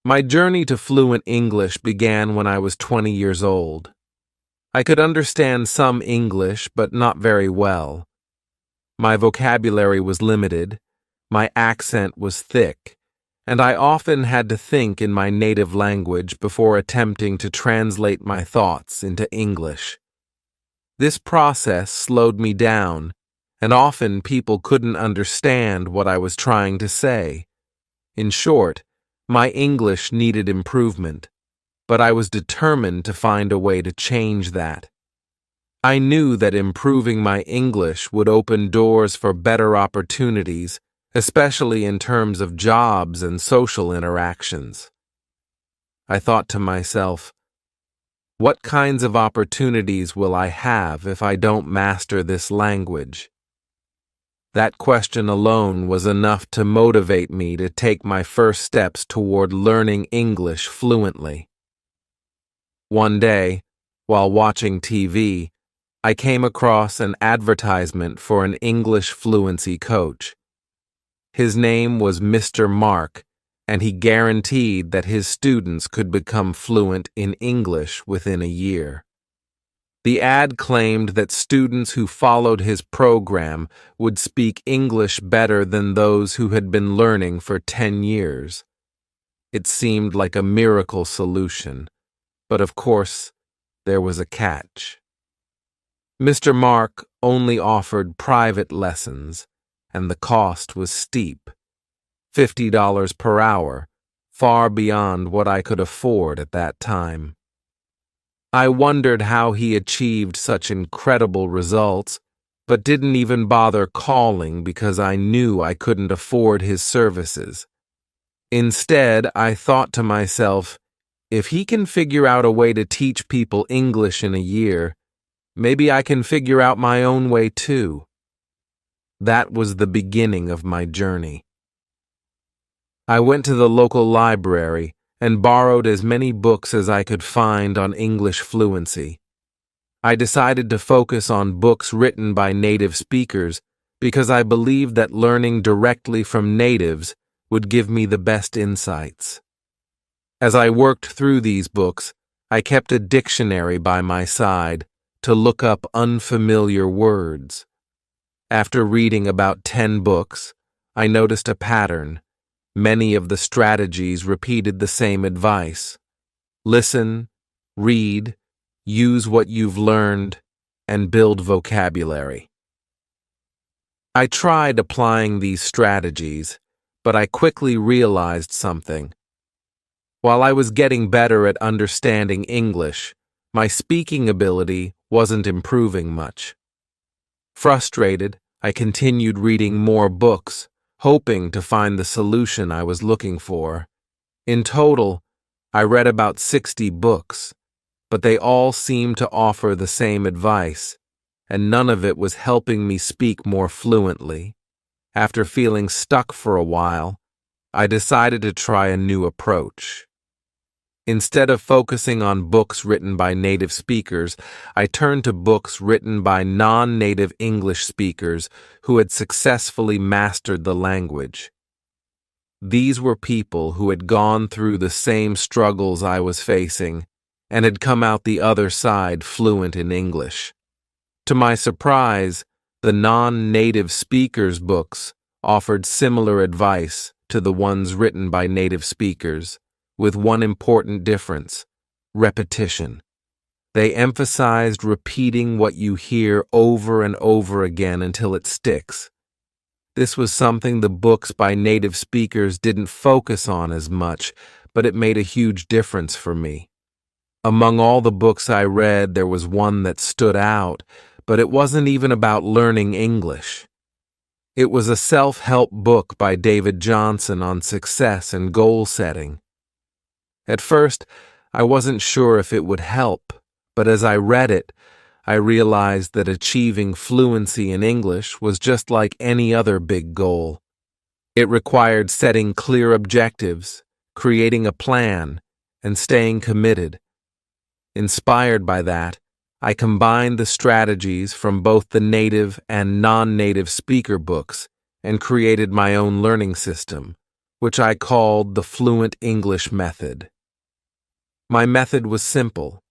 My journey to fluent English began when I was 20 years old. I could understand some English, but not very well. My vocabulary was limited, my accent was thick, and I often had to think in my native language before attempting to translate my thoughts into English. This process slowed me down, and often people couldn't understand what I was trying to say. In short, my English needed improvement, but I was determined to find a way to change that. I knew that improving my English would open doors for better opportunities, especially in terms of jobs and social interactions. I thought to myself, what kinds of opportunities will I have if I don't master this language? That question alone was enough to motivate me to take my first steps toward learning English fluently. One day, while watching TV, I came across an advertisement for an English fluency coach. His name was Mr. Mark, and he guaranteed that his students could become fluent in English within a year. The ad claimed that students who followed his program would speak English better than those who had been learning for 10 years. It seemed like a miracle solution, but of course, there was a catch. Mr. Mark only offered private lessons, and the cost was steep, $50 per hour, far beyond what I could afford at that time. I wondered how he achieved such incredible results, but didn't even bother calling because I knew I couldn't afford his services. Instead, I thought to myself, if he can figure out a way to teach people English in a year, maybe I can figure out my own way too. That was the beginning of my journey. I went to the local library and borrowed as many books as I could find on English fluency. I decided to focus on books written by native speakers because I believed that learning directly from natives would give me the best insights. As I worked through these books, I kept a dictionary by my side to look up unfamiliar words. After reading about 10 books, I noticed a pattern. Many of the strategies repeated the same advice. Listen, read, use what you've learned, and build vocabulary. I tried applying these strategies, but I quickly realized something. While I was getting better at understanding English, my speaking ability wasn't improving much. Frustrated, I continued reading more books, hoping to find the solution I was looking for. In total, I read about 60 books, but they all seemed to offer the same advice, and none of it was helping me speak more fluently. After feeling stuck for a while, I decided to try a new approach. Instead of focusing on books written by native speakers, I turned to books written by non-native English speakers who had successfully mastered the language. These were people who had gone through the same struggles I was facing and had come out the other side fluent in English. To my surprise, the non-native speakers' books offered similar advice to the ones written by native speakers, with one important difference: repetition. They emphasized repeating what you hear over and over again until it sticks. This was something the books by native speakers didn't focus on as much, but it made a huge difference for me. Among all the books I read, there was one that stood out, but it wasn't even about learning English. It was a self-help book by David Johnson on success and goal setting. At first, I wasn't sure if it would help, but as I read it, I realized that achieving fluency in English was just like any other big goal. It required setting clear objectives, creating a plan, and staying committed. Inspired by that, I combined the strategies from both the native and non-native speaker books and created my own learning system, which I called the Fluent English Method. My method was simple.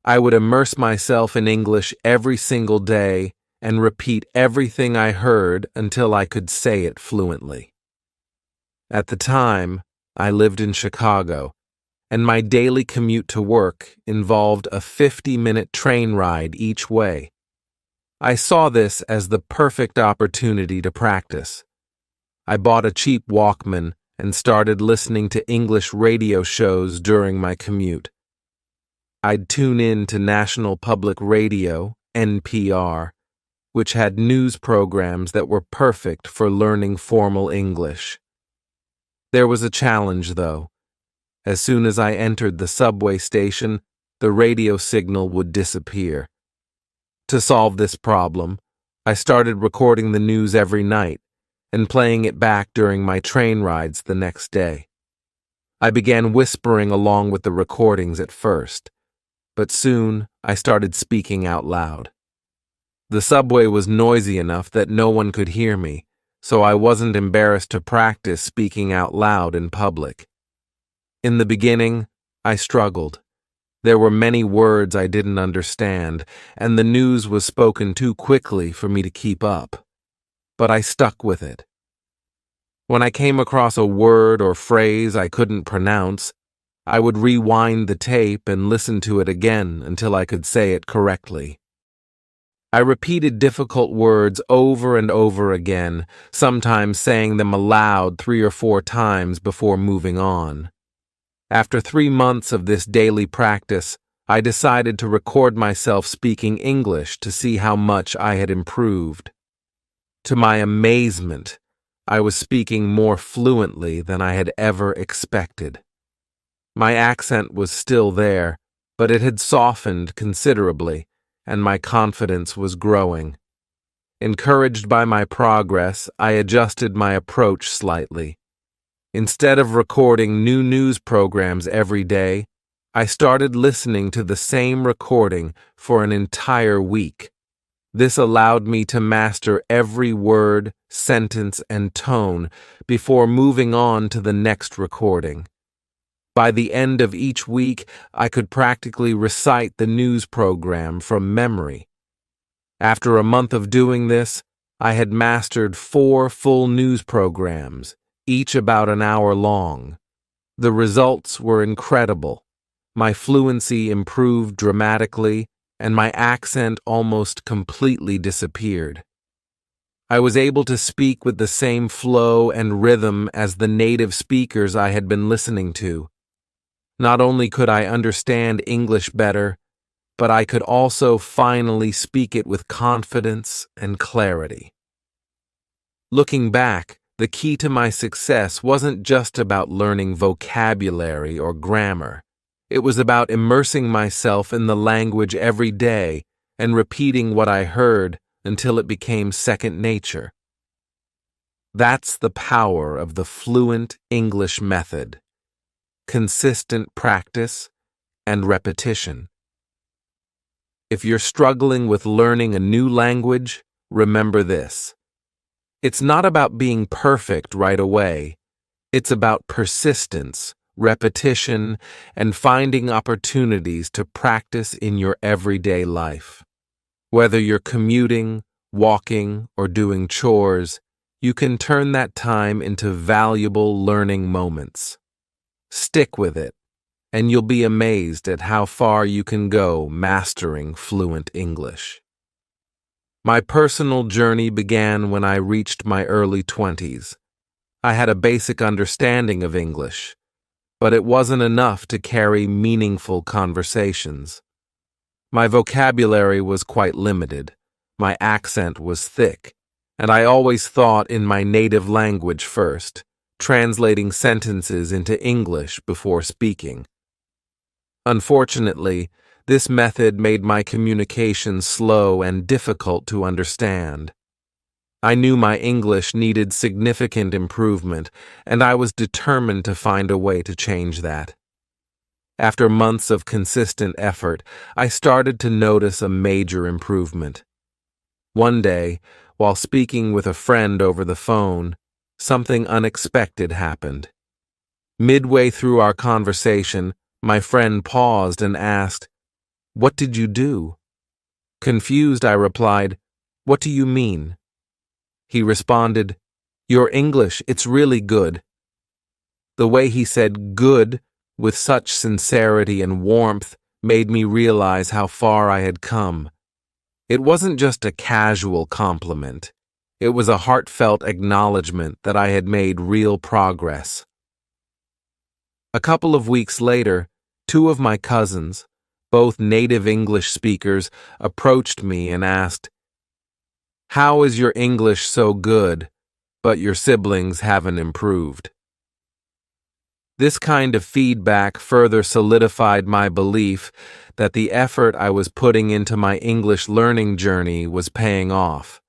I would immerse myself in English every single day and repeat everything I heard until I could say it fluently. At the time, I lived in Chicago, and my daily commute to work involved a 50-minute train ride each way. I saw this as the perfect opportunity to practice. I bought a cheap Walkman and started listening to English radio shows during my commute. I'd tune in to National Public Radio, NPR, which had news programs that were perfect for learning formal English. There was a challenge, though. As soon as I entered the subway station, the radio signal would disappear. To solve this problem, I started recording the news every night and playing it back during my train rides the next day. I began whispering along with the recordings at first, but soon I started speaking out loud. The subway was noisy enough that no one could hear me, so I wasn't embarrassed to practice speaking out loud in public. In the beginning, I struggled. There were many words I didn't understand, and the news was spoken too quickly for me to keep up. But I stuck with it. When I came across a word or phrase I couldn't pronounce, I would rewind the tape and listen to it again until I could say it correctly. I repeated difficult words over and over again, sometimes saying them aloud 3 or 4 times before moving on. After 3 months of this daily practice, I decided to record myself speaking English to see how much I had improved. To my amazement, I was speaking more fluently than I had ever expected. My accent was still there, but it had softened considerably, and my confidence was growing. Encouraged by my progress, I adjusted my approach slightly. Instead of recording new news programs every day, I started listening to the same recording for an entire week. This allowed me to master every word, sentence, and tone before moving on to the next recording. By the end of each week, I could practically recite the news program from memory. After a month of doing this, I had mastered 4 full news programs, each about an hour long. The results were incredible. My fluency improved dramatically, and my accent almost completely disappeared. I was able to speak with the same flow and rhythm as the native speakers I had been listening to. Not only could I understand English better, but I could also finally speak it with confidence and clarity. Looking back, the key to my success wasn't just about learning vocabulary or grammar. It was about immersing myself in the language every day and repeating what I heard until it became second nature. That's the power of the Fluent English Method. Consistent practice and repetition. If you're struggling with learning a new language, remember this. It's not about being perfect right away. It's about persistence, repetition, and finding opportunities to practice in your everyday life. Whether you're commuting, walking, or doing chores, you can turn that time into valuable learning moments. Stick with it, and you'll be amazed at how far you can go mastering fluent English. My personal journey began when I reached my early 20s. I had a basic understanding of English, but it wasn't enough to carry meaningful conversations. My vocabulary was quite limited, my accent was thick, and I always thought in my native language first, translating sentences into English before speaking. Unfortunately, this method made my communication slow and difficult to understand. I knew my English needed significant improvement, and I was determined to find a way to change that. After months of consistent effort, I started to notice a major improvement. One day, while speaking with a friend over the phone, something unexpected happened. Midway through our conversation, my friend paused and asked, "What did you do?" Confused, I replied, "What do you mean?" He responded, "Your English, it's really good." The way he said good with such sincerity and warmth made me realize how far I had come. It wasn't just a casual compliment. It was a heartfelt acknowledgement that I had made real progress. A couple of weeks later, two of my cousins, both native English speakers, approached me and asked, "How is your English so good, but your siblings haven't improved?" This kind of feedback further solidified my belief that the effort I was putting into my English learning journey was paying off.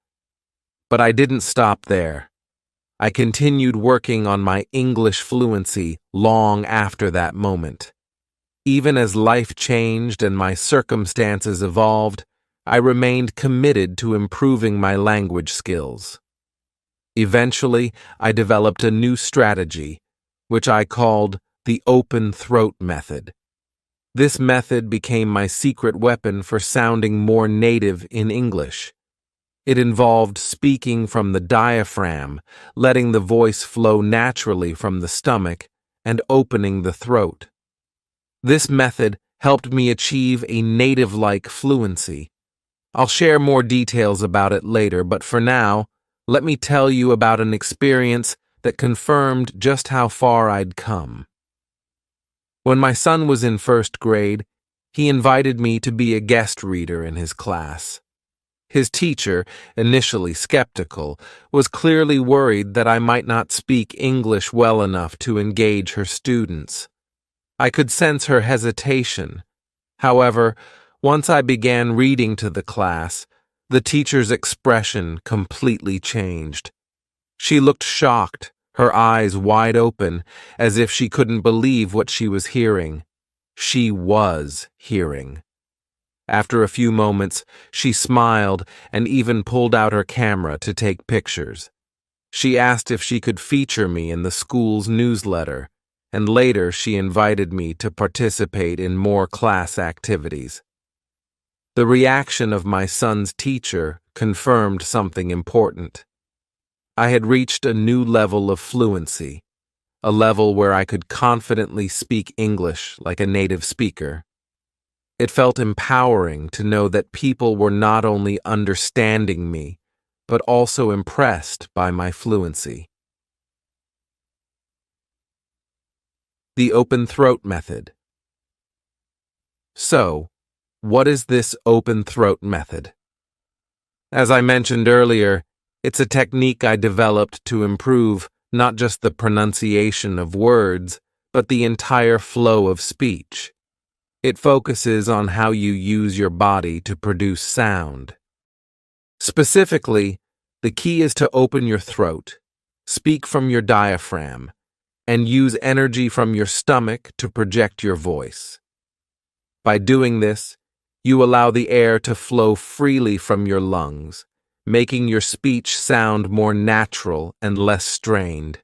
But I didn't stop there. I continued working on my English fluency long after that moment. Even as life changed and my circumstances evolved, I remained committed to improving my language skills. Eventually, I developed a new strategy, which I called the open throat method. This method became my secret weapon for sounding more native in English. It involved speaking from the diaphragm, letting the voice flow naturally from the stomach, and opening the throat. This method helped me achieve a native-like fluency. I'll share more details about it later, but for now, let me tell you about an experience that confirmed just how far I'd come. When my son was in first grade, he invited me to be a guest reader in his class. His teacher, initially skeptical, was clearly worried that I might not speak English well enough to engage her students. I could sense her hesitation. However, once I began reading to the class, the teacher's expression completely changed. She looked shocked, her eyes wide open, as if she couldn't believe what she was hearing. She was hearing. After a few moments, she smiled and even pulled out her camera to take pictures. She asked if she could feature me in the school's newsletter, and later she invited me to participate in more class activities. The reaction of my son's teacher confirmed something important. I had reached a new level of fluency, a level where I could confidently speak English like a native speaker. It felt empowering to know that people were not only understanding me, but also impressed by my fluency. The open throat method. So, what is this open throat method? As I mentioned earlier, it's a technique I developed to improve not just the pronunciation of words, but the entire flow of speech. It focuses on how you use your body to produce sound. Specifically, the key is to open your throat, speak from your diaphragm, and use energy from your stomach to project your voice. By doing this, you allow the air to flow freely from your lungs, making your speech sound more natural and less strained.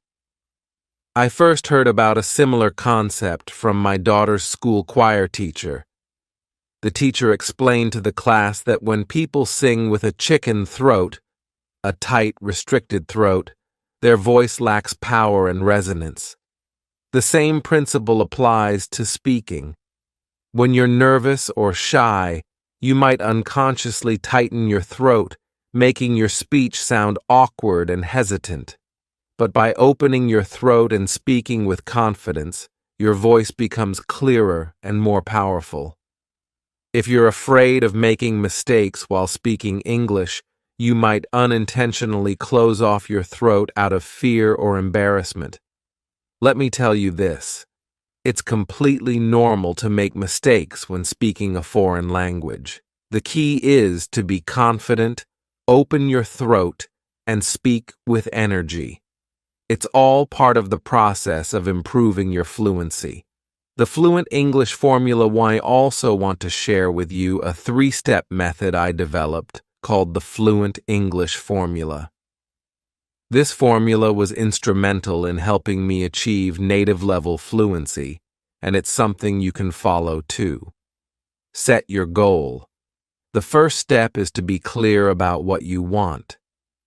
I first heard about a similar concept from my daughter's school choir teacher. The teacher explained to the class that when people sing with a chicken throat, a tight, restricted throat, their voice lacks power and resonance. The same principle applies to speaking. When you're nervous or shy, you might unconsciously tighten your throat, making your speech sound awkward and hesitant. But by opening your throat and speaking with confidence, your voice becomes clearer and more powerful. If you're afraid of making mistakes while speaking English, you might unintentionally close off your throat out of fear or embarrassment. Let me tell you this. It's completely normal to make mistakes when speaking a foreign language. The key is to be confident, open your throat, and speak with energy. It's all part of the process of improving your fluency. The Fluent English Formula I also want to share with you a 3-step method I developed called the Fluent English Formula. This formula was instrumental in helping me achieve native-level fluency, and it's something you can follow too. Set your goal. The first step is to be clear about what you want.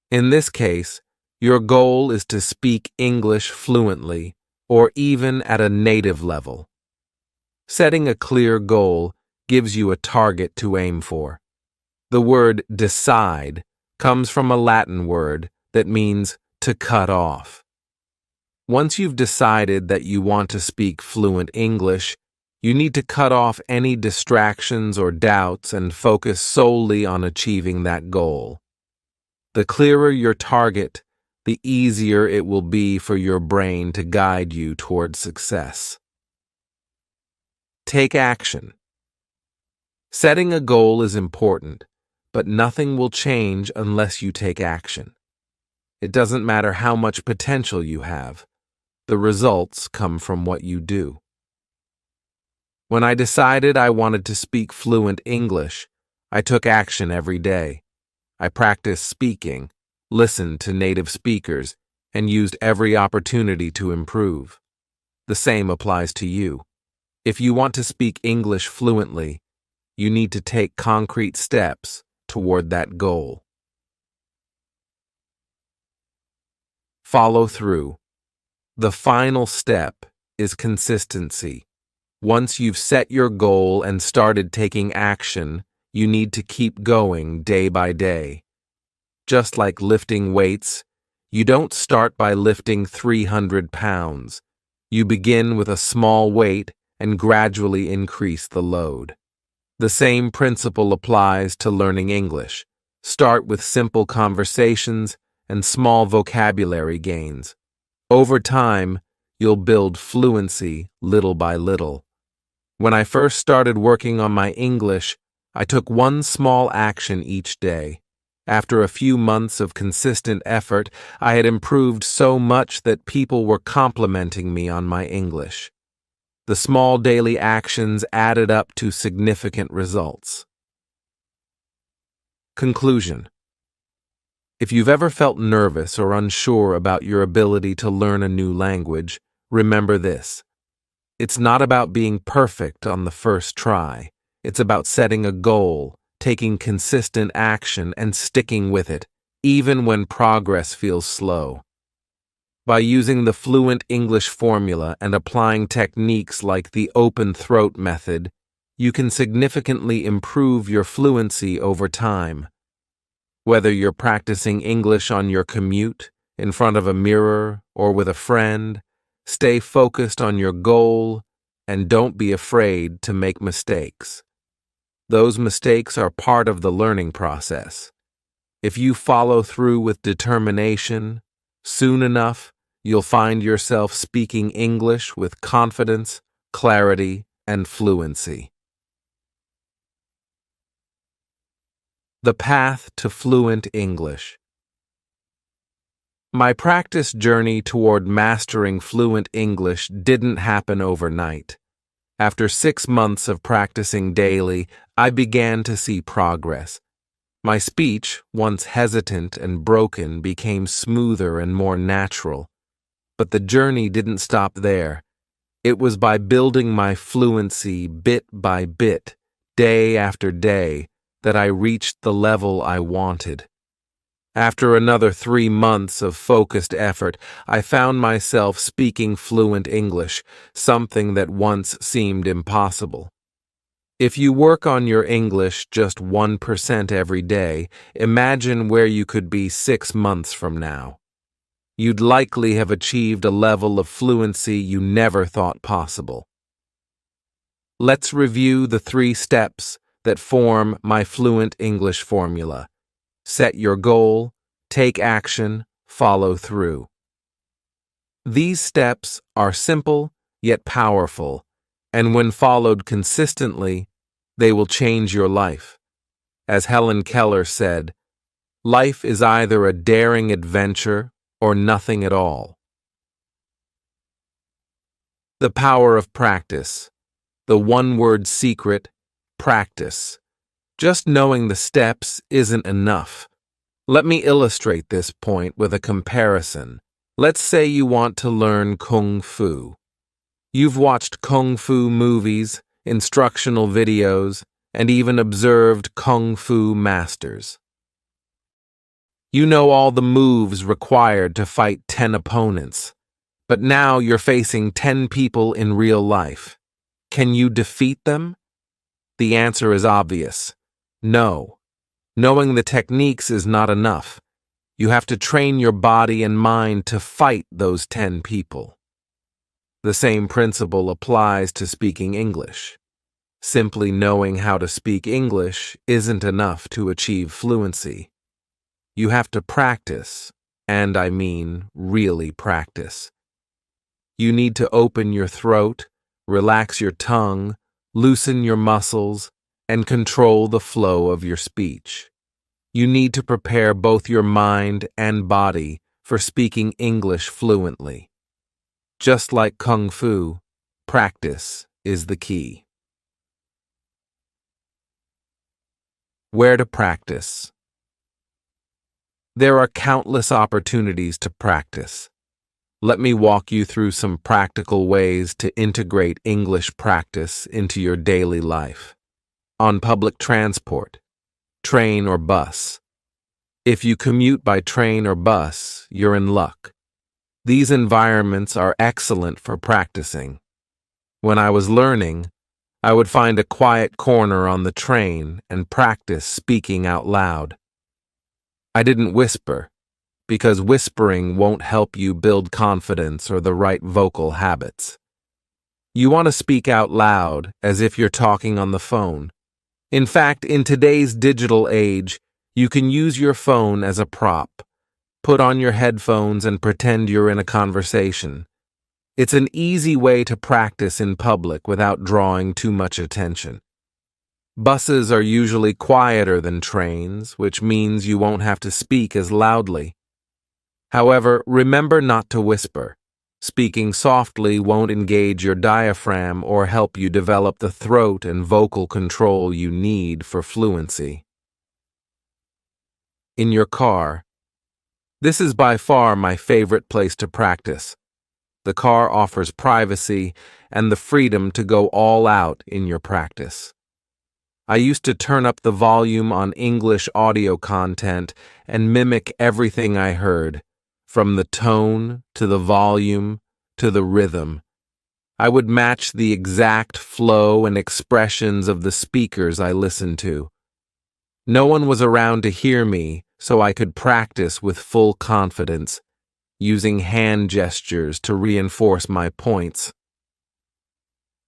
In this case, your goal is to speak English fluently or even at a native level. Setting a clear goal gives you a target to aim for. The word decide comes from a Latin word that means to cut off. Once you've decided that you want to speak fluent English, you need to cut off any distractions or doubts and focus solely on achieving that goal. The clearer your target, the easier it will be for your brain to guide you toward success. Take action. Setting a goal is important, but nothing will change unless you take action. It doesn't matter how much potential you have. The results come from what you do. When I decided I wanted to speak fluent English, I took action every day. I practiced speaking, listened to native speakers, and used every opportunity to improve. The same applies to you. If you want to speak English fluently, you need to take concrete steps toward that goal. Follow through. The final step is consistency. Once you've set your goal and started taking action, you need to keep going day by day. Just like lifting weights, you don't start by lifting 300 pounds. You begin with a small weight and gradually increase the load. The same principle applies to learning English. Start with simple conversations and small vocabulary gains. Over time, you'll build fluency little by little. When I first started working on my English, I took one small action each day. After a few months of consistent effort, I had improved so much that people were complimenting me on my English. The small daily actions added up to significant results. Conclusion. If you've ever felt nervous or unsure about your ability to learn a new language, remember this. It's not about being perfect on the first try. It's about setting a goal, taking consistent action, and sticking with it, even when progress feels slow. By using the fluent English formula and applying techniques like the open throat method, you can significantly improve your fluency over time. Whether you're practicing English on your commute, in front of a mirror, or with a friend, stay focused on your goal and don't be afraid to make mistakes. Those mistakes are part of the learning process. If you follow through with determination, soon enough, you'll find yourself speaking English with confidence, clarity, and fluency. The path to fluent English. My practice journey toward mastering fluent English didn't happen overnight. After 6 months of practicing daily, I began to see progress. My speech, once hesitant and broken, became smoother and more natural. But the journey didn't stop there. It was by building my fluency bit by bit, day after day, that I reached the level I wanted. After another 3 months of focused effort, I found myself speaking fluent English, something that once seemed impossible. If you work on your English just 1% every day, imagine where you could be 6 months from now. You'd likely have achieved a level of fluency you never thought possible. Let's review the 3 steps that form my fluent English formula. Set your goal, take action, follow through. These steps are simple yet powerful, and when followed consistently, they will change your life. As Helen Keller said, life is either a daring adventure or nothing at all. The power of practice. The one-word secret, practice. Just knowing the steps isn't enough. Let me illustrate this point with a comparison. Let's say you want to learn Kung Fu. You've watched Kung Fu movies, instructional videos, and even observed Kung Fu masters. You know all the moves required to fight 10 opponents, but now you're facing 10 people in real life. Can you defeat them? The answer is obvious. No. Knowing the techniques is not enough. You have to train your body and mind to fight those 10 people. The same principle applies to speaking English. Simply knowing how to speak English isn't enough to achieve fluency. You have to practice, and I mean really practice. You need to open your throat, relax your tongue, loosen your muscles, and control the flow of your speech. You need to prepare both your mind and body for speaking English fluently. Just like Kung Fu, practice is the key. Where to practice? There are countless opportunities to practice. Let me walk you through some practical ways to integrate English practice into your daily life. On public transport, train or bus. If you commute by train or bus, you're in luck. These environments are excellent for practicing. When I was learning, I would find a quiet corner on the train and practice speaking out loud. I didn't whisper, because whispering won't help you build confidence or the right vocal habits. You want to speak out loud as if you're talking on the phone. In fact, in today's digital age, you can use your phone as a prop. Put on your headphones and pretend you're in a conversation. It's an easy way to practice in public without drawing too much attention. Buses are usually quieter than trains, which means you won't have to speak as loudly. However, remember not to whisper. Speaking softly won't engage your diaphragm or help you develop the throat and vocal control you need for fluency. In your car. This is by far my favorite place to practice. The car offers privacy and the freedom to go all out in your practice. I used to turn up the volume on English audio content and mimic everything I heard, from the tone to the volume to the rhythm. I would match the exact flow and expressions of the speakers I listened to. No one was around to hear me, so I could practice with full confidence, using hand gestures to reinforce my points.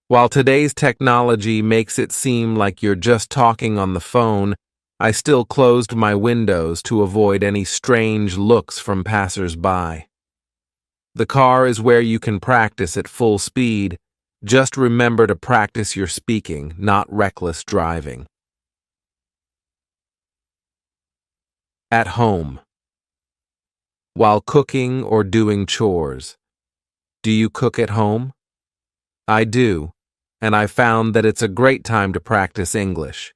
While today's technology makes it seem like you're just talking on the phone, I still closed my windows to avoid any strange looks from passers-by. The car is where you can practice at full speed. Just remember to practice your speaking, not reckless driving. At home. While cooking or doing chores. Do you cook at home? I do, and I found that it's a great time to practice English.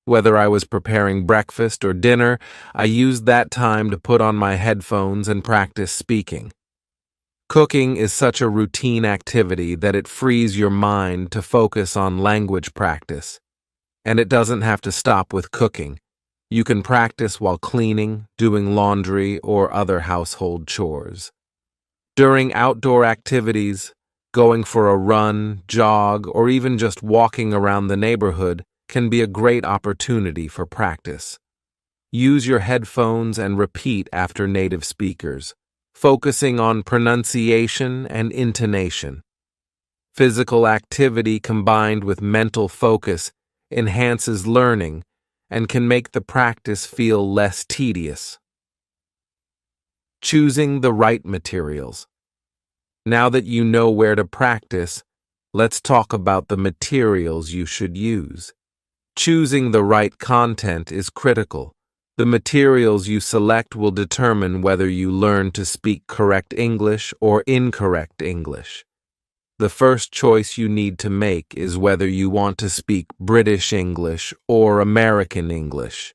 Whether I was preparing breakfast or dinner, I used that time to put on my headphones and practice speaking. Cooking is such a routine activity that it frees your mind to focus on language practice. And it doesn't have to stop with cooking. You can practice while cleaning, doing laundry, or other household chores. During outdoor activities, going for a run, jog, or even just walking around the neighborhood can be a great opportunity for practice. Use your headphones and repeat after native speakers, focusing on pronunciation and intonation. Physical activity combined with mental focus enhances learning and can make the practice feel less tedious. Choosing the right materials. Now that you know where to practice, let's talk about the materials you should use. Choosing the right content is critical. The materials you select will determine whether you learn to speak correct English or incorrect English. The first choice you need to make is whether you want to speak British English or American English.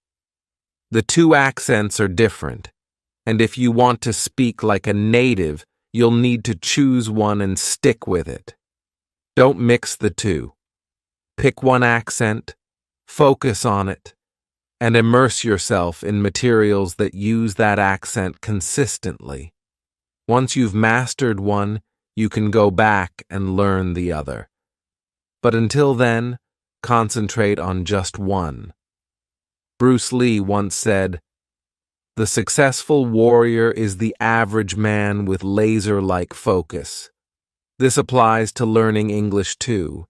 The two accents are different, and if you want to speak like a native, you'll need to choose one and stick with it. Don't mix the two. Pick one accent, focus on it, and immerse yourself in materials that use that accent consistently. Once you've mastered one, you can go back and learn the other. But until then, concentrate on just one. Bruce Lee once said, "The successful warrior is the average man with laser-like focus." This applies to learning English too.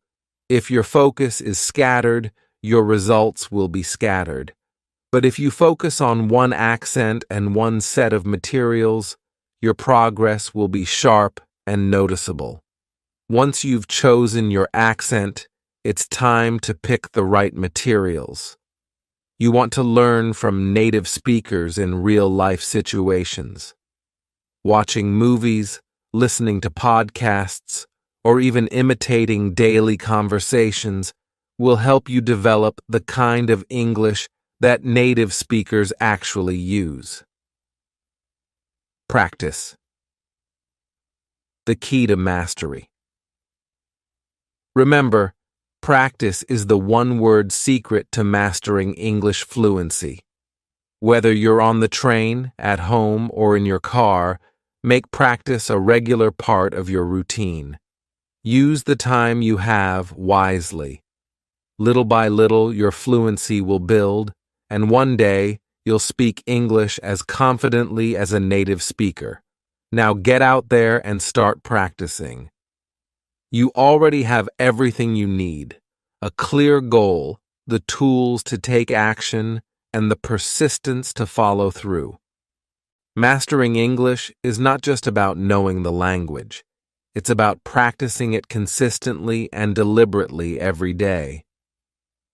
If your focus is scattered, your results will be scattered. But if you focus on one accent and one set of materials, your progress will be sharp and noticeable. Once you've chosen your accent, it's time to pick the right materials. You want to learn from native speakers in real-life situations. Watching movies, listening to podcasts, or even imitating daily conversations will help you develop the kind of English that native speakers actually use. Practice. The key to mastery. Remember, practice is the one-word secret to mastering English fluency. Whether you're on the train, at home, or in your car, make practice a regular part of your routine. Use the time you have wisely. Little by little, your fluency will build, and one day, you'll speak English as confidently as a native speaker. Now get out there and start practicing. You already have everything you need: a clear goal, the tools to take action, and the persistence to follow through. Mastering English is not just about knowing the language. It's about practicing it consistently and deliberately every day.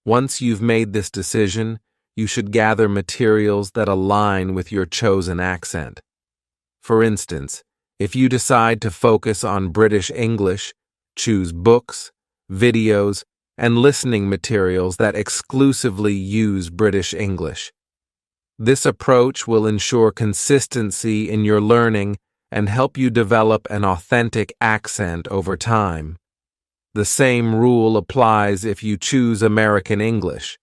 Once you've made this decision, you should gather materials that align with your chosen accent. For instance, if you decide to focus on British English, choose books, videos, and listening materials that exclusively use British English. This approach will ensure consistency in your learning and help you develop an authentic accent over time. The same rule applies if you choose American English.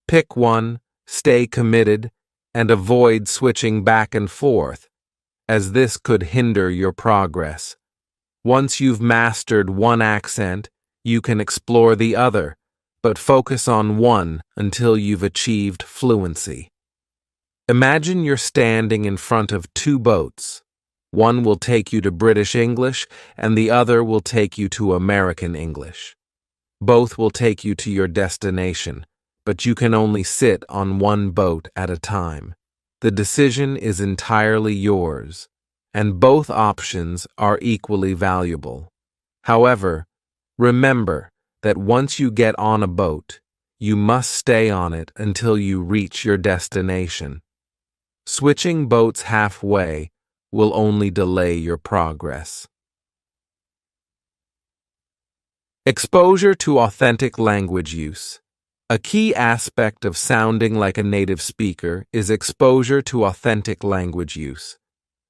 Pick one, stay committed, and avoid switching back and forth, as this could hinder your progress. Once you've mastered one accent, you can explore the other, but focus on one until you've achieved fluency. Imagine you're standing in front of two boats. One will take you to British English, and the other will take you to American English. Both will take you to your destination, but you can only sit on one boat at a time. The decision is entirely yours, and both options are equally valuable. However, remember that once you get on a boat, you must stay on it until you reach your destination. Switching boats halfway will only delay your progress. Exposure to authentic language use. A key aspect of sounding like a native speaker is exposure to authentic language use.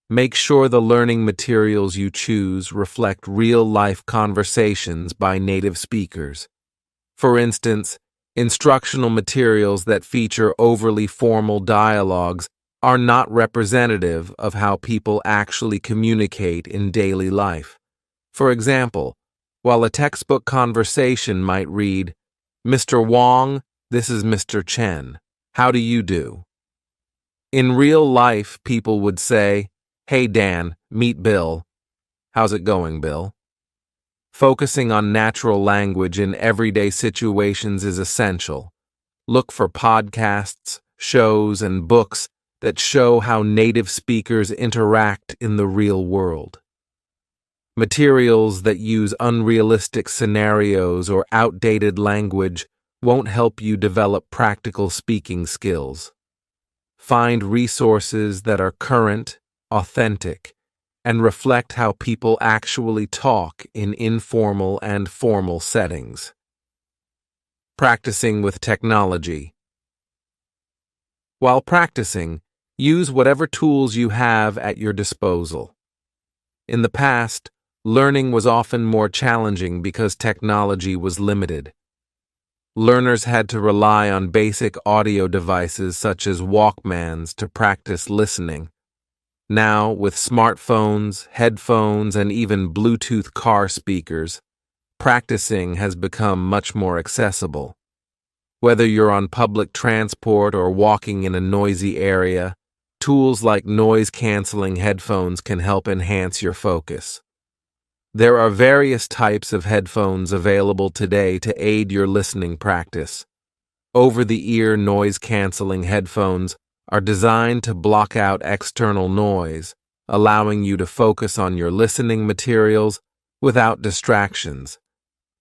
Make sure the learning materials you choose reflect real-life conversations by native speakers. For instance, instructional materials that feature overly formal dialogues are not representative of how people actually communicate in daily life. For example, while a textbook conversation might read, "Mr. Wong, this is Mr. Chen. How do you do?" In real life, people would say, "Hey Dan, meet Bill. How's it going, Bill?" Focusing on natural language in everyday situations is essential. Look for podcasts, shows, and books that show how native speakers interact in the real world. Materials that use unrealistic scenarios or outdated language won't help you develop practical speaking skills. Find resources that are current, authentic, and reflect how people actually talk in informal and formal settings. Practicing with technology. While practicing, use whatever tools you have at your disposal. In the past, learning was often more challenging because technology was limited. Learners had to rely on basic audio devices such as Walkmans to practice listening. Now, with smartphones, headphones, and even Bluetooth car speakers, practicing has become much more accessible. Whether you're on public transport or walking in a noisy area, tools like noise-canceling headphones can help enhance your focus. There are various types of headphones available today to aid your listening practice. Over-the-ear noise-canceling headphones are designed to block out external noise, allowing you to focus on your listening materials without distractions.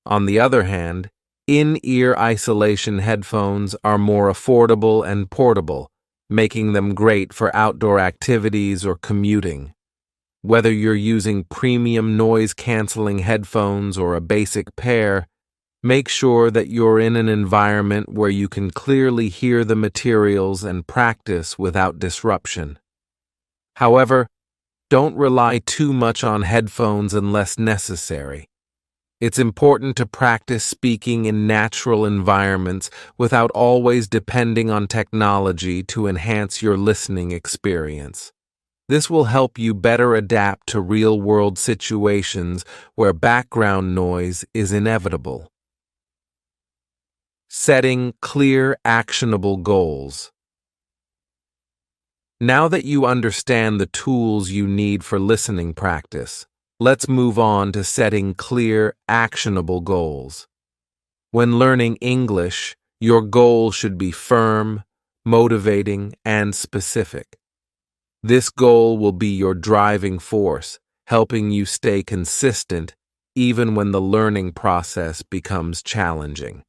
On the other hand, in-ear isolation headphones are more affordable and portable, making them great for outdoor activities or commuting. Whether you're using premium noise-canceling headphones or a basic pair, make sure that you're in an environment where you can clearly hear the materials and practice without disruption. However, don't rely too much on headphones unless necessary. It's important to practice speaking in natural environments without always depending on technology to enhance your listening experience. This will help you better adapt to real-world situations where background noise is inevitable. Setting clear, actionable goals. Now that you understand the tools you need for listening practice, let's move on to setting clear, actionable goals. When learning English, your goal should be firm, motivating, and specific. This goal will be your driving force, helping you stay consistent even when the learning process becomes challenging.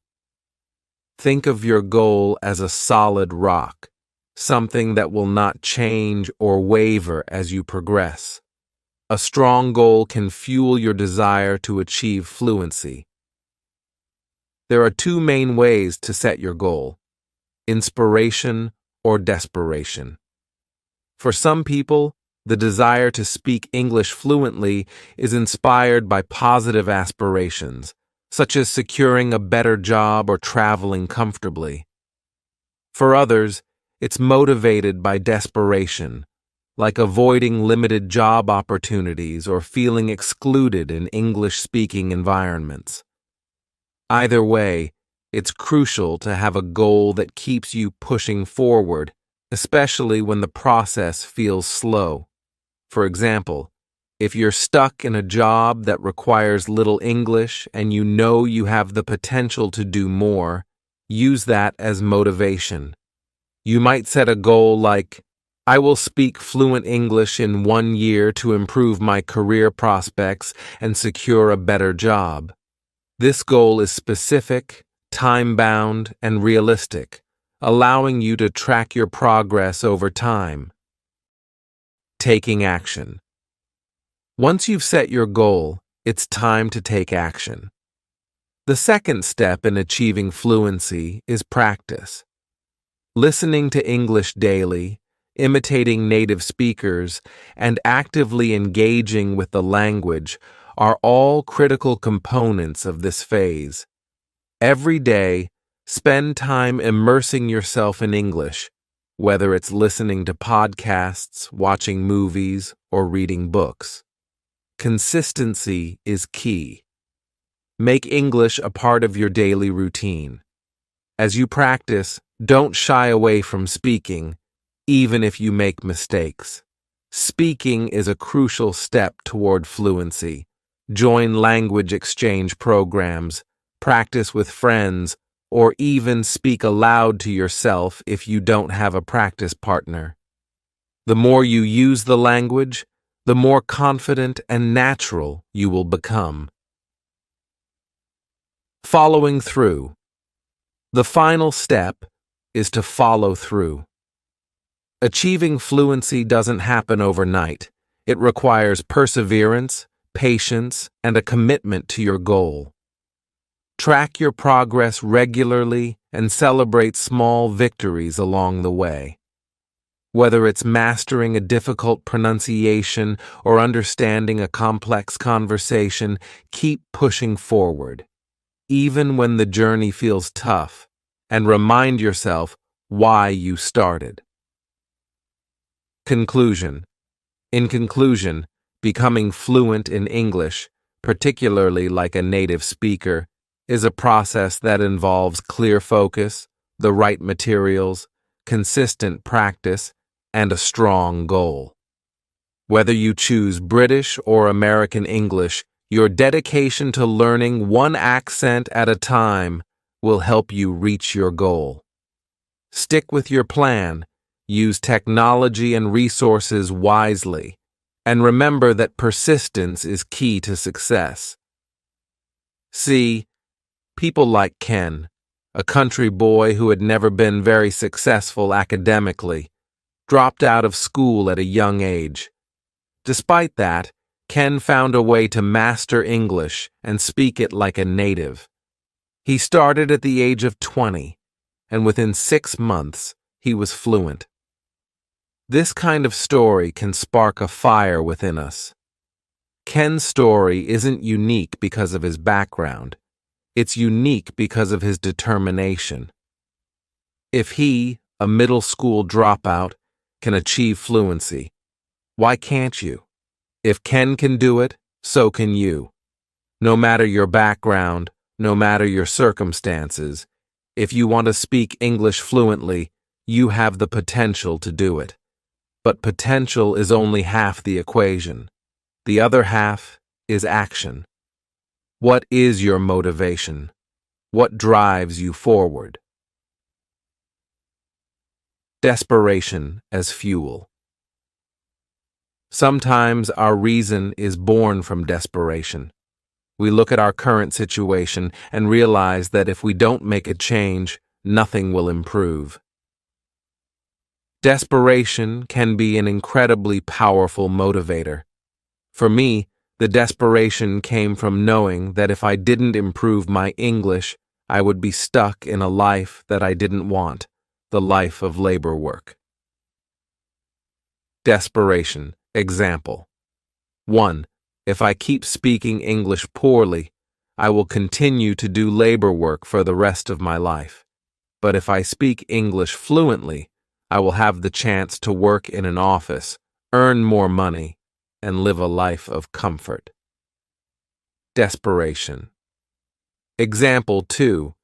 Think of your goal as a solid rock, something that will not change or waver as you progress. A strong goal can fuel your desire to achieve fluency. There are two main ways to set your goal: inspiration or desperation. For some people, the desire to speak English fluently is inspired by positive aspirations, such as securing a better job or traveling comfortably. For others, it's motivated by desperation, like avoiding limited job opportunities or feeling excluded in English-speaking environments. Either way, it's crucial to have a goal that keeps you pushing forward, especially when the process feels slow. For example, if you're stuck in a job that requires little English and you know you have the potential to do more, use that as motivation. You might set a goal like, I will speak fluent English in 1 year to improve my career prospects and secure a better job. This goal is specific, time-bound, and realistic, allowing you to track your progress over time. Taking action. Once you've set your goal, it's time to take action. The second step in achieving fluency is practice. Listening to English daily, imitating native speakers, and actively engaging with the language are all critical components of this phase. Every day, spend time immersing yourself in English, whether it's listening to podcasts, watching movies, or reading books. Consistency is key. Make English a part of your daily routine. As you practice, don't shy away from speaking, even if you make mistakes. Speaking is a crucial step toward fluency. Join language exchange programs, practice with friends, or even speak aloud to yourself if you don't have a practice partner. The more you use the language, the more confident and natural you will become. Following through. The final step is to follow through. Achieving fluency doesn't happen overnight. It requires perseverance, patience, and a commitment to your goal. Track your progress regularly and celebrate small victories along the way. Whether it's mastering a difficult pronunciation or understanding a complex conversation, keep pushing forward, even when the journey feels tough, and remind yourself why you started. Conclusion. In conclusion, becoming fluent in English, particularly like a native speaker, is a process that involves clear focus, the right materials, consistent practice, and a strong goal. Whether you choose British or American English, your dedication to learning one accent at a time will help you reach your goal. Stick with your plan, use technology and resources wisely, and remember that persistence is key to success. See, people like Ken, a country boy who had never been very successful academically, dropped out of school at a young age. Despite that, Ken found a way to master English and speak it like a native. He started at the age of 20, and within 6 months, he was fluent. This kind of story can spark a fire within us. Ken's story isn't unique because of his background. It's unique because of his determination. If he, a middle school dropout, can achieve fluency, why can't you? If Ken can do it, so can you. No matter your background, no matter your circumstances, if you want to speak English fluently, you have the potential to do it. But potential is only half the equation. The other half is action. What is your motivation? What drives you forward? Desperation as fuel. Sometimes our reason is born from desperation. We look at our current situation and realize that if we don't make a change, nothing will improve. Desperation can be an incredibly powerful motivator. For me, the desperation came from knowing that if I didn't improve my English, I would be stuck in a life that I didn't want, the life of labor work. Desperation. Example. 1. If I keep speaking English poorly, I will continue to do labor work for the rest of my life. But if I speak English fluently, I will have the chance to work in an office, earn more money, and live a life of comfort. Desperation. Example 2.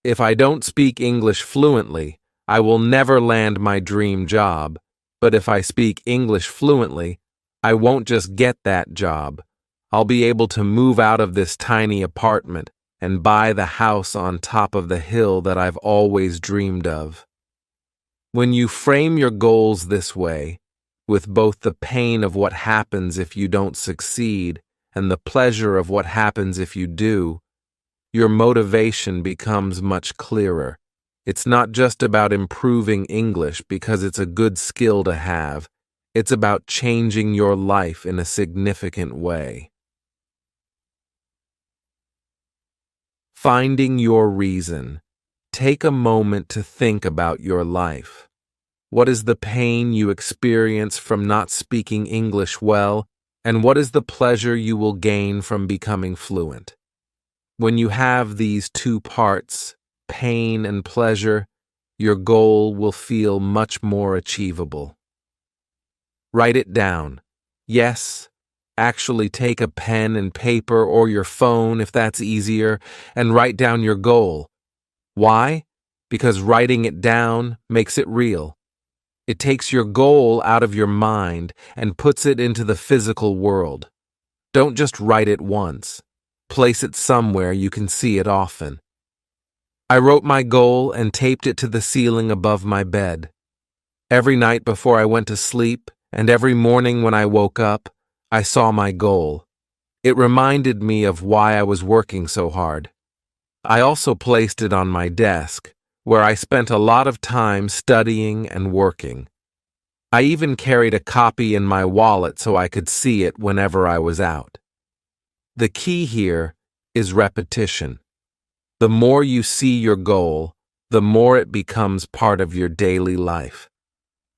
If I don't speak English fluently, I will never land my dream job, but if I speak English fluently, I won't just get that job. I'll be able to move out of this tiny apartment and buy the house on top of the hill that I've always dreamed of. When you frame your goals this way, with both the pain of what happens if you don't succeed and the pleasure of what happens if you do, your motivation becomes much clearer. It's not just about improving English because it's a good skill to have. It's about changing your life in a significant way. Finding your reason. Take a moment to think about your life. What is the pain you experience from not speaking English well, and what is the pleasure you will gain from becoming fluent? When you have these two parts, pain and pleasure, your goal will feel much more achievable. Write it down. Yes, actually take a pen and paper or your phone if that's easier and write down your goal. Why? Because writing it down makes it real. It takes your goal out of your mind and puts it into the physical world. Don't just write it once. Place it somewhere you can see it often. I wrote my goal and taped it to the ceiling above my bed. Every night before I went to sleep and every morning when I woke up, I saw my goal. It reminded me of why I was working so hard. I also placed it on my desk, where I spent a lot of time studying and working. I even carried a copy in my wallet so I could see it whenever I was out. The key here is repetition. The more you see your goal, the more it becomes part of your daily life.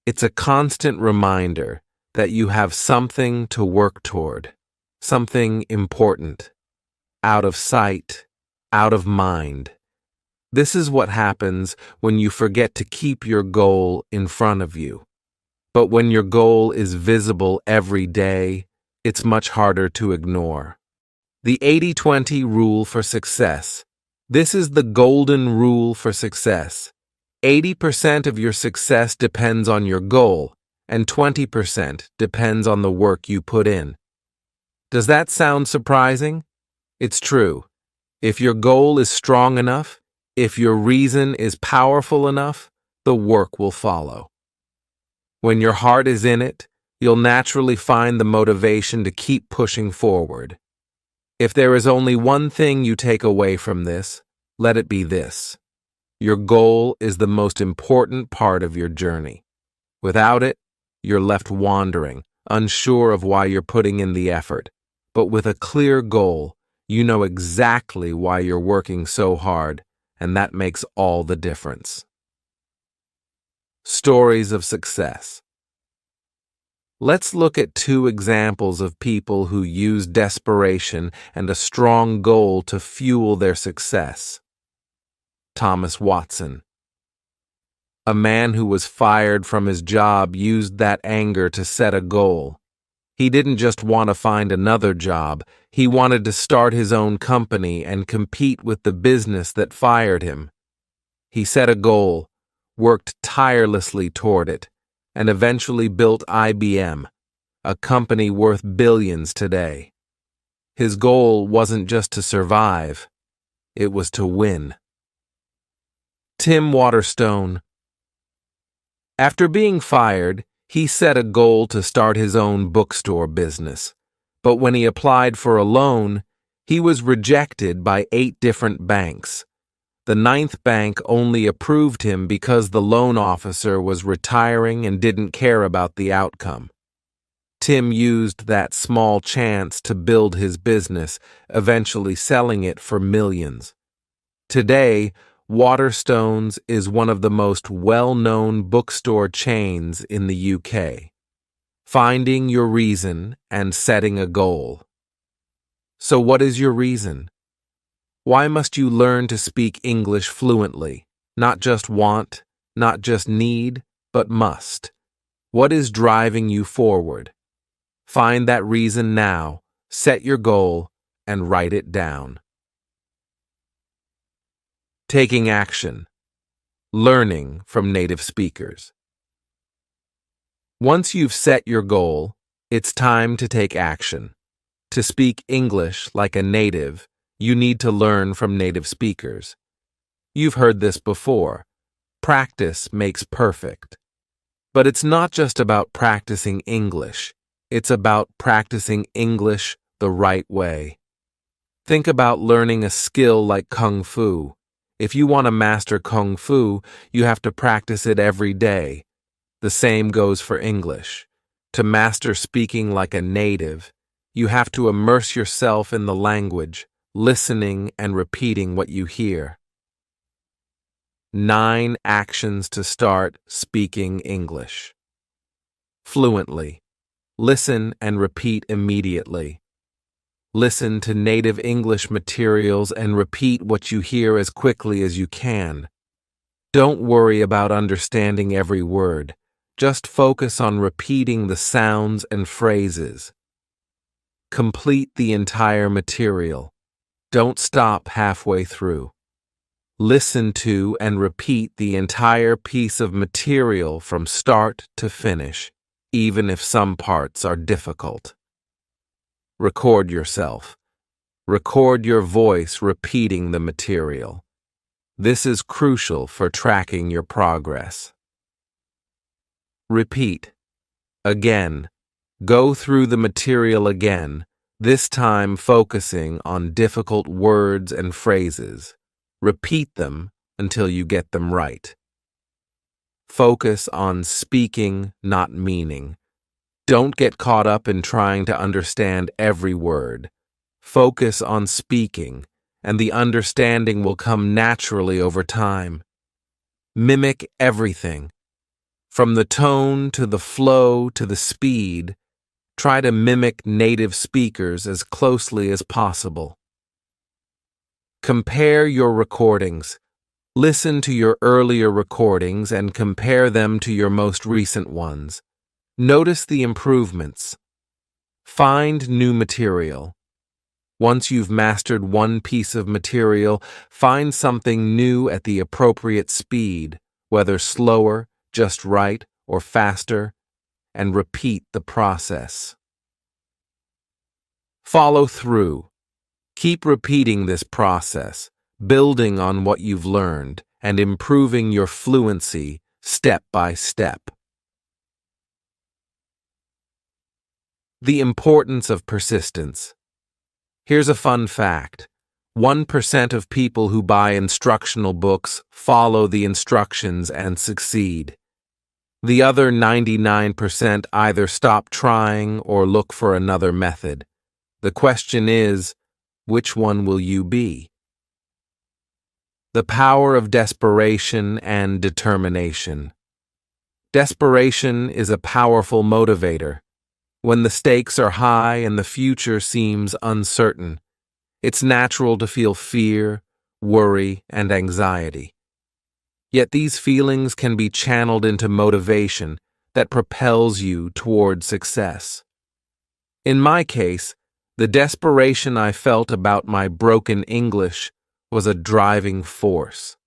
It's a constant reminder that you have something to work toward, something important, out of sight, out of mind. This is what happens when you forget to keep your goal in front of you. But when your goal is visible every day, it's much harder to ignore. The 80-20 rule for success. This is the golden rule for success. 80% of your success depends on your goal, and 20% depends on the work you put in. Does that sound surprising? It's true. If your goal is strong enough, if your reason is powerful enough, the work will follow. When your heart is in it, you'll naturally find the motivation to keep pushing forward. If there is only one thing you take away from this, let it be this. Your goal is the most important part of your journey. Without it, you're left wandering, unsure of why you're putting in the effort. But with a clear goal, you know exactly why you're working so hard, and that makes all the difference. Stories of success. Let's look at two examples of people who used desperation and a strong goal to fuel their success. Thomas Watson. A man who was fired from his job used that anger to set a goal. He didn't just want to find another job, he wanted to start his own company and compete with the business that fired him. He set a goal, worked tirelessly toward it, and eventually built IBM, a company worth billions today. His goal wasn't just to survive, it was to win. Tim Waterstone. After being fired, he set a goal to start his own bookstore business. But when he applied for a loan, he was rejected by 8 different banks. The 9th bank only approved him because the loan officer was retiring and didn't care about the outcome. Tim used that small chance to build his business, eventually selling it for millions. Today, Waterstones is one of the most well-known bookstore chains in the UK. Finding your reason and setting a goal. So what is your reason? Why must you learn to speak English fluently? Not just want, not just need, but must. What is driving you forward? Find that reason now, set your goal, and write it down. Taking action. Learning from native speakers. Once you've set your goal, it's time to take action. To speak English like a native, you need to learn from native speakers. You've heard this before. Practice makes perfect. But it's not just about practicing English. It's about practicing English the right way. Think about learning a skill like Kung Fu. If you want to master Kung Fu, you have to practice it every day. The same goes for English. To master speaking like a native, you have to immerse yourself in the language, listening and repeating what you hear. 9 actions to start speaking English. Fluently. Listen and repeat immediately. Listen to native English materials and repeat what you hear as quickly as you can. Don't worry about understanding every word. Just focus on repeating the sounds and phrases. Complete the entire material. Don't stop halfway through. Listen to and repeat the entire piece of material from start to finish, even if some parts are difficult. Record yourself. Record your voice repeating the material. This is crucial for tracking your progress. Repeat. Again. Go through the material again, this time focusing on difficult words and phrases. Repeat them until you get them right. Focus on speaking, not meaning. Don't get caught up in trying to understand every word. Focus on speaking, and the understanding will come naturally over time. Mimic everything. From the tone to the flow to the speed, try to mimic native speakers as closely as possible. Compare your recordings. Listen to your earlier recordings and compare them to your most recent ones. Notice the improvements. Find new material. Once you've mastered one piece of material, find something new at the appropriate speed, whether slower, just right, or faster, and repeat the process. Follow through. Keep repeating this process, building on what you've learned, and improving your fluency step by step. The importance of persistence. Here's a fun fact. 1% of people who buy instructional books follow the instructions and succeed. The other 99% either stop trying or look for another method. The question is, which one will you be? The power of desperation and determination. Desperation is a powerful motivator. When the stakes are high and the future seems uncertain, it's natural to feel fear, worry, and anxiety. Yet these feelings can be channeled into motivation that propels you toward success. In my case, the desperation I felt about my broken English was a driving force.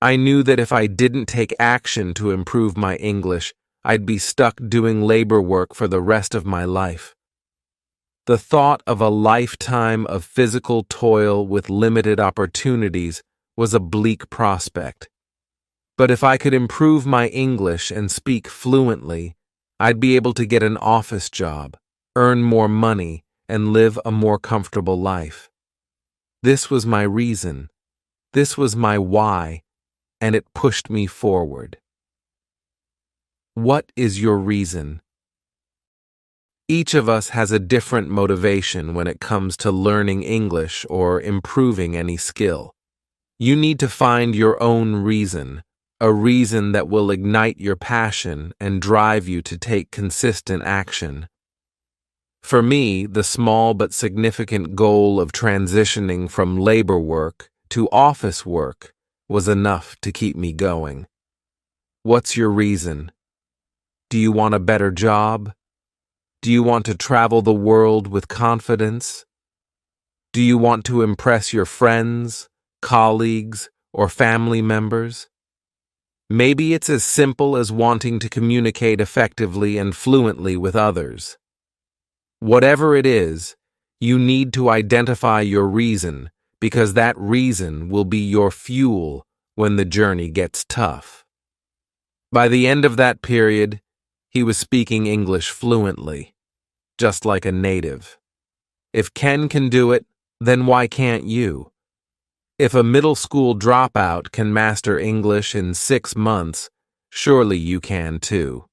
I knew that if I didn't take action to improve my English, I'd be stuck doing labor work for the rest of my life. The thought of a lifetime of physical toil with limited opportunities was a bleak prospect. But if I could improve my English and speak fluently, I'd be able to get an office job, earn more money, and live a more comfortable life. This was my reason. This was my why, and it pushed me forward. What is your reason? Each of us has a different motivation when it comes to learning English or improving any skill. You need to find your own reason, a reason that will ignite your passion and drive you to take consistent action. For me, the small but significant goal of transitioning from labor work to office work was enough to keep me going. What's your reason? Do you want a better job? Do you want to travel the world with confidence? Do you want to impress your friends, colleagues, or family members? Maybe it's as simple as wanting to communicate effectively and fluently with others. Whatever it is, you need to identify your reason, because that reason will be your fuel when the journey gets tough. By the end of that period, he was speaking English fluently, just like a native. If Ken can do it, then why can't you? If a middle school dropout can master English in 6 months, surely you can too.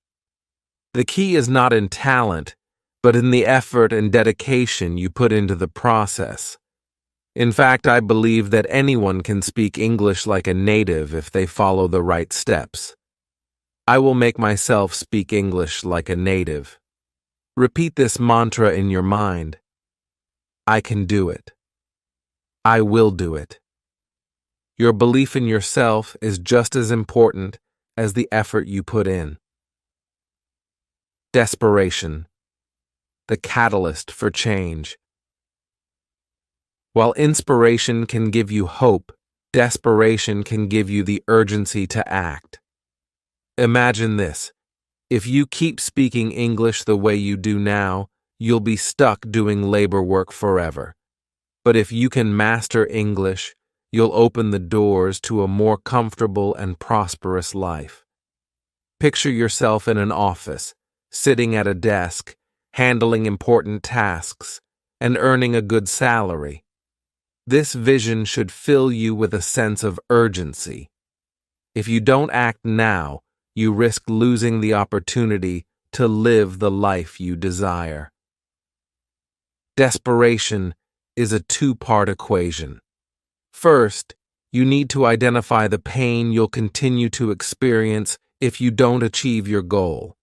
The key is not in talent, but in the effort and dedication you put into the process. In fact, I believe that anyone can speak English like a native if they follow the right steps. I will make myself speak English like a native. Repeat this mantra in your mind. I can do it. I will do it. Your belief in yourself is just as important as the effort you put in. Desperation, the catalyst for change. While inspiration can give you hope, desperation can give you the urgency to act. Imagine this. If you keep speaking English the way you do now, you'll be stuck doing labor work forever. But if you can master English, you'll open the doors to a more comfortable and prosperous life. Picture yourself in an office, sitting at a desk, handling important tasks, and earning a good salary. This vision should fill you with a sense of urgency. If you don't act now, you risk losing the opportunity to live the life you desire. Desperation is a two-part equation. First, you need to identify the pain you'll continue to experience if you don't achieve your goal.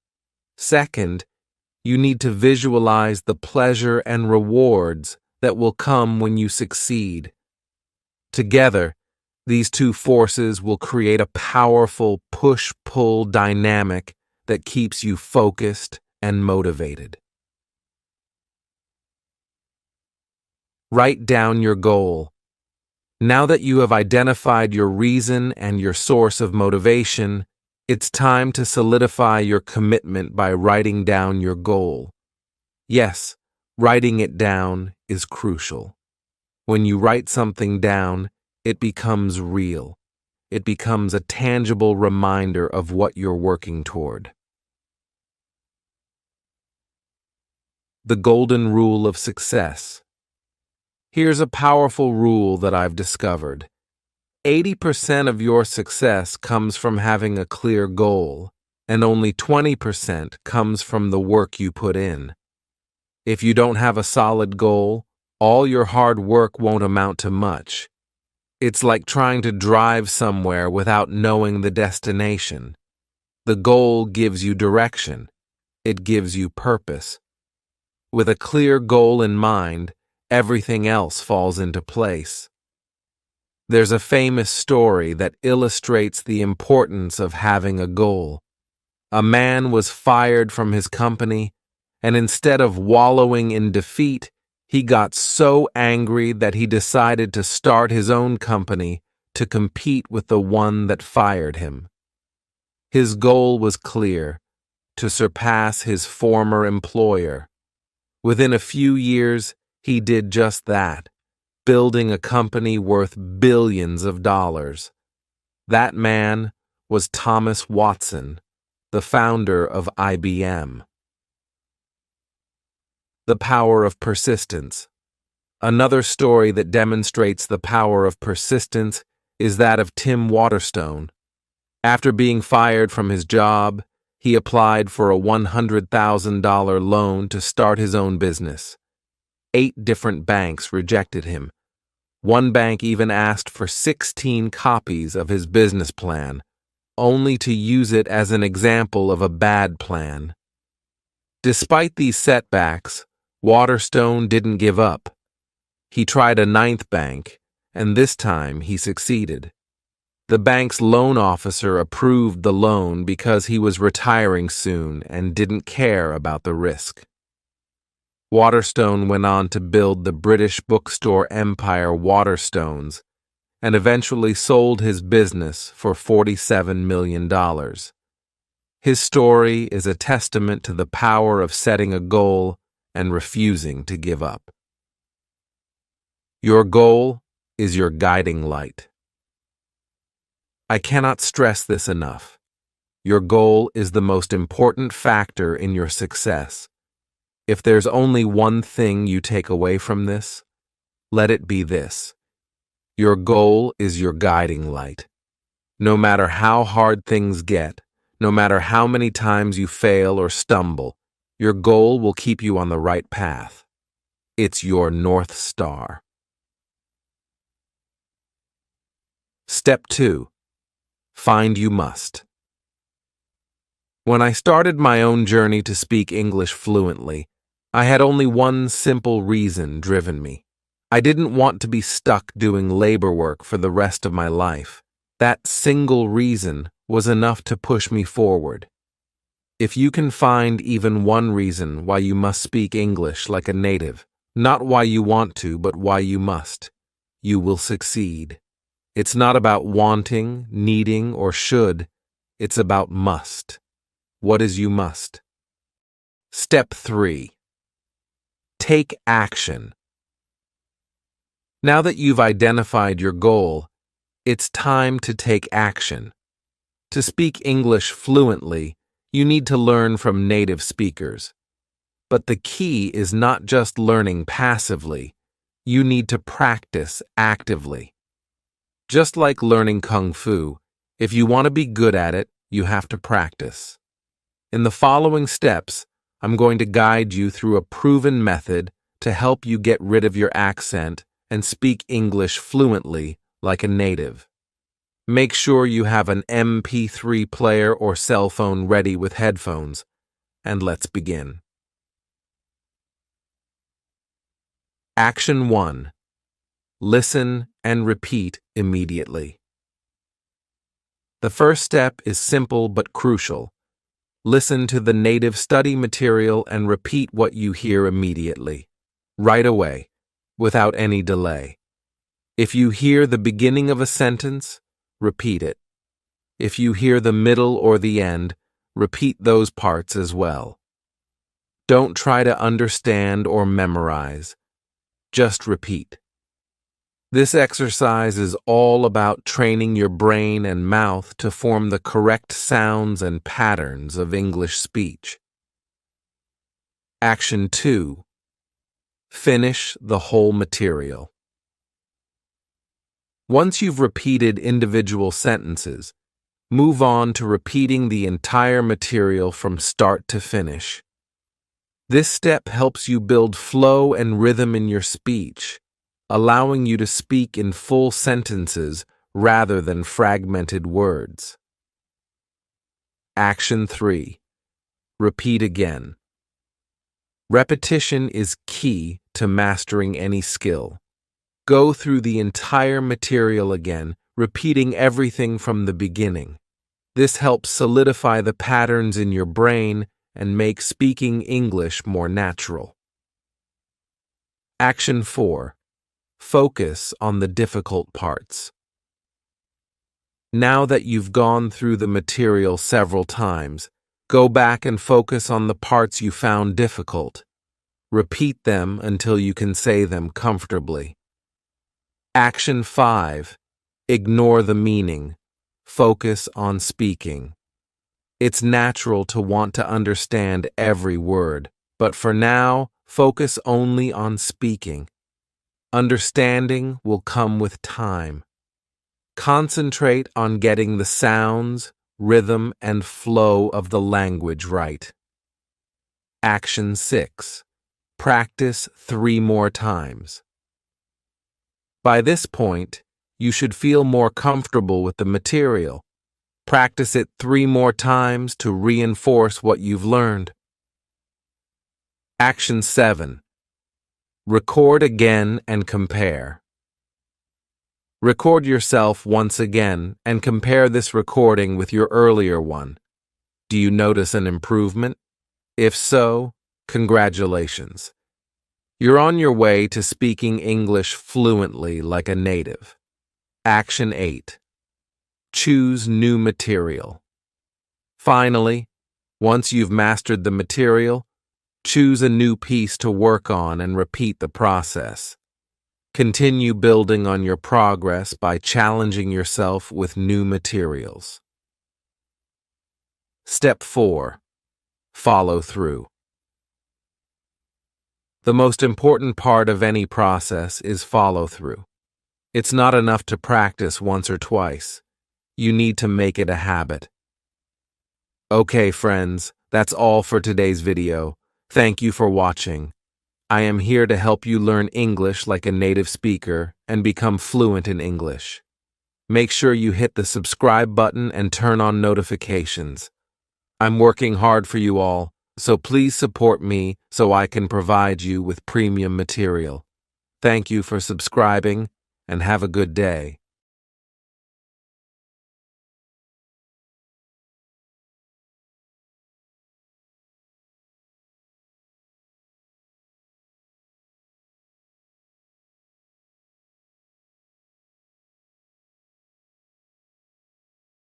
Second, you need to visualize the pleasure and rewards that will come when you succeed. Together, these two forces will create a powerful push-pull dynamic that keeps you focused and motivated. Write down your goal. Now that you have identified your reason and your source of motivation, it's time to solidify your commitment by writing down your goal. Yes, writing it down is crucial. When you write something down, it becomes real. It becomes a tangible reminder of what you're working toward. The golden rule of success. Here's a powerful rule that I've discovered. 80% of your success comes from having a clear goal, and only 20% comes from the work you put in. If you don't have a solid goal, all your hard work won't amount to much. It's like trying to drive somewhere without knowing the destination. The goal gives you direction. It gives you purpose. With a clear goal in mind, everything else falls into place. There's a famous story that illustrates the importance of having a goal. A man was fired from his company, and instead of wallowing in defeat, he got so angry that he decided to start his own company to compete with the one that fired him. His goal was clear: to surpass his former employer. Within a few years, he did just that, building a company worth billions of dollars. That man was Thomas Watson, the founder of IBM. The power of persistence. Another story that demonstrates the power of persistence is that of Tim Waterstone. After being fired from his job, he applied for a $100,000 loan to start his own business. 8 different banks rejected him. One bank even asked for 16 copies of his business plan, only to use it as an example of a bad plan. Despite these setbacks, Waterstone didn't give up. He tried a 9th bank, and this time he succeeded. The bank's loan officer approved the loan because he was retiring soon and didn't care about the risk. Waterstone went on to build the British bookstore empire Waterstones and eventually sold his business for $47 million. His story is a testament to the power of setting a goal and refusing to give up. Your goal is your guiding light. I cannot stress this enough. Your goal is the most important factor in your success. If there's only one thing you take away from this, let it be this: your goal is your guiding light. No matter how hard things get, no matter how many times you fail or stumble, your goal will keep you on the right path. It's your North Star. Step 2. Find you must. When I started my own journey to speak English fluently, I had only one simple reason driven me. I didn't want to be stuck doing labor work for the rest of my life. That single reason was enough to push me forward. If you can find even one reason why you must speak English like a native, not why you want to, but why you must, you will succeed. It's not about wanting, needing, or should. It's about must. What is you must? Step 3. Take action. Now that you've identified your goal, it's time to take action. To speak English fluently, you need to learn from native speakers. But the key is not just learning passively. You need to practice actively. Just like learning Kung Fu, if you want to be good at it, you have to practice. In the following steps, I'm going to guide you through a proven method to help you get rid of your accent and speak English fluently like a native. Make sure you have an MP3 player or cell phone ready with headphones, and let's begin. Action 1. Listen and repeat immediately. The first step is simple but crucial. Listen to the native study material and repeat what you hear immediately, right away, without any delay. If you hear the beginning of a sentence, repeat it. If you hear the middle or the end, repeat those parts as well. Don't try to understand or memorize. Just repeat. This exercise is all about training your brain and mouth to form the correct sounds and patterns of English speech. Action 2. Finish the whole material. Once you've repeated individual sentences, move on to repeating the entire material from start to finish. This step helps you build flow and rhythm in your speech, allowing you to speak in full sentences rather than fragmented words. Action 3. Repeat again. Repetition is key to mastering any skill. Go through the entire material again, repeating everything from the beginning. This helps solidify the patterns in your brain and make speaking English more natural. Action 4. Focus on the difficult parts. Now that you've gone through the material several times, go back and focus on the parts you found difficult. Repeat them until you can say them comfortably. Action 5. Ignore the meaning. Focus on speaking. It's natural to want to understand every word, but for now, focus only on speaking. Understanding will come with time. Concentrate on getting the sounds, rhythm, and flow of the language right. Action 6. Practice 3 more times. By this point, you should feel more comfortable with the material. Practice it 3 more times to reinforce what you've learned. Action 7. Record again and compare. Record yourself once again and compare this recording with your earlier one. Do you notice an improvement? If so, congratulations. You're on your way to speaking English fluently like a native. Action 8. Choose new material. Finally, once you've mastered the material, choose a new piece to work on and repeat the process. Continue building on your progress by challenging yourself with new materials. Step 4. Follow through. The most important part of any process is follow through. It's not enough to practice once or twice. You need to make it a habit. Okay, friends, that's all for today's video. Thank you for watching. I am here to help you learn English like a native speaker and become fluent in English. Make sure you hit the subscribe button and turn on notifications. I'm working hard for you all, so please support me so I can provide you with premium material. Thank you for subscribing, and have a good day.